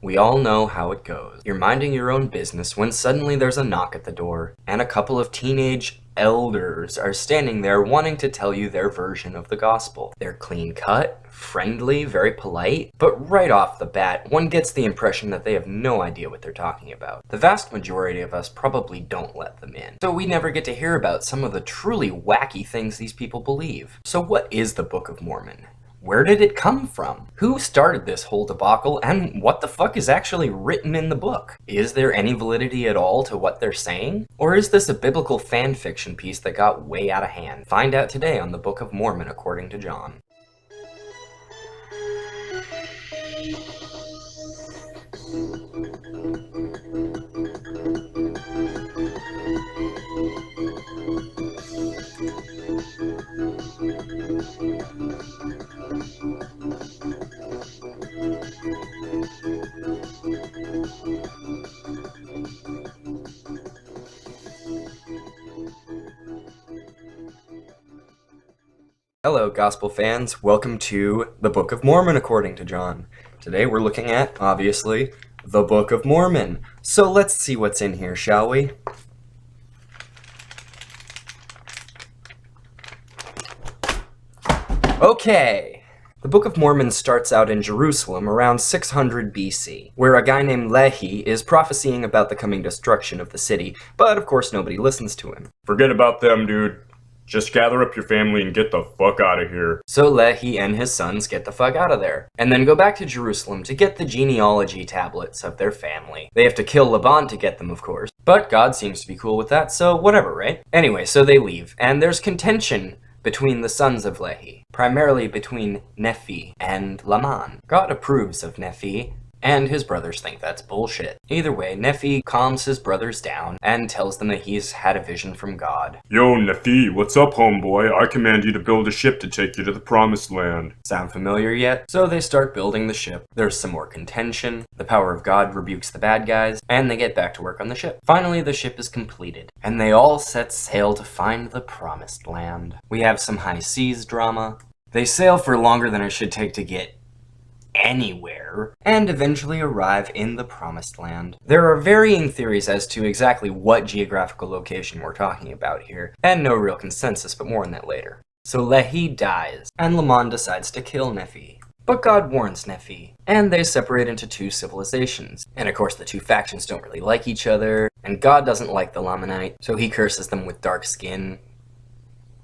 We all know how it goes. You're minding your own business when suddenly there's a knock at the door, and a couple of teenage elders are standing there wanting to tell you their version of the gospel. They're clean cut, friendly, very polite, but right off the bat, one gets the impression that they have no idea what they're talking about. The vast majority of us probably don't let them in, so we never get to hear about some of the truly wacky things these people believe. So what is the Book of Mormon? Where did it come from? Who started this whole debacle, and what the fuck is actually written in the book? Is there any validity at all to what they're saying? Or is this a biblical fan fiction piece that got way out of hand? Find out today on the Book of Mormon according to John. Hello, Gospel fans. Welcome to the Book of Mormon according to John. Today we're looking at, obviously, the Book of Mormon. So let's see what's in here, shall we? Okay. The Book of Mormon starts out in Jerusalem around 600 BC, where a guy named Lehi is prophesying about the coming destruction of the city, but of course nobody listens to him. Forget about them, dude. Just gather up your family and get the fuck out of here. So Lehi and his sons get the fuck out of there, and then go back to Jerusalem to get the genealogy tablets of their family. They have to kill Laban to get them, of course, but God seems to be cool with that, so whatever, right? Anyway, so they leave, and there's contention between the sons of Lehi, primarily between Nephi and Laman. God approves of Nephi, and his brothers think that's bullshit. Either way, Nephi calms his brothers down and tells them that he's had a vision from God. Yo, Nephi, what's up, homeboy? I command you to build a ship to take you to the promised land. Sound familiar yet? So they start building the ship. There's some more contention. The power of God rebukes the bad guys, and they get back to work on the ship. Finally, the ship is completed, and they all set sail to find the promised land. We have some high seas drama. They sail for longer than it should take to get anywhere, and eventually arrive in the promised land. There are varying theories as to exactly what geographical location we're talking about here, and no real consensus, but more on that later. So Lehi dies, and Laman decides to kill Nephi. But God warns Nephi, and they separate into two civilizations. And of course the two factions don't really like each other, and God doesn't like the Lamanite, so he curses them with dark skin.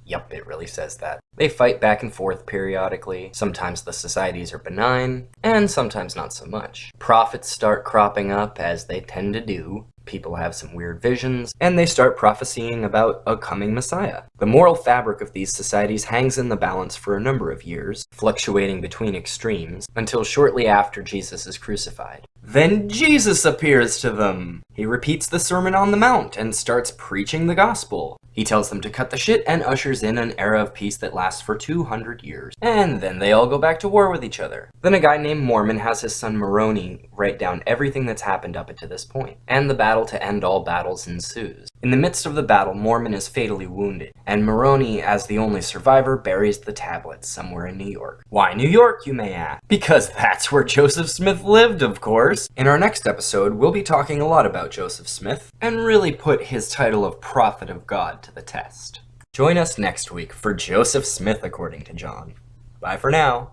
Yup, it really says that. They fight back and forth periodically. Sometimes the societies are benign, and sometimes not so much. Prophets start cropping up, as they tend to do. People have some weird visions, and they start prophesying about a coming Messiah. The moral fabric of these societies hangs in the balance for a number of years, fluctuating between extremes, until shortly after Jesus is crucified. Then Jesus appears to them! He repeats the Sermon on the Mount and starts preaching the gospel. He tells them to cut the shit and ushers in an era of peace that lasts for 200 years. And then they all go back to war with each other. Then a guy named Mormon has his son Moroni write down everything that's happened up to this point, and the battle to end all battles ensues. In the midst of the battle, Mormon is fatally wounded, and Moroni, as the only survivor, buries the tablets somewhere in New York. Why New York, you may ask? Because that's where Joseph Smith lived, of course. In our next episode, we'll be talking a lot about Joseph Smith, and really put his title of Prophet of God to the test. Join us next week for Joseph Smith according to John. Bye for now.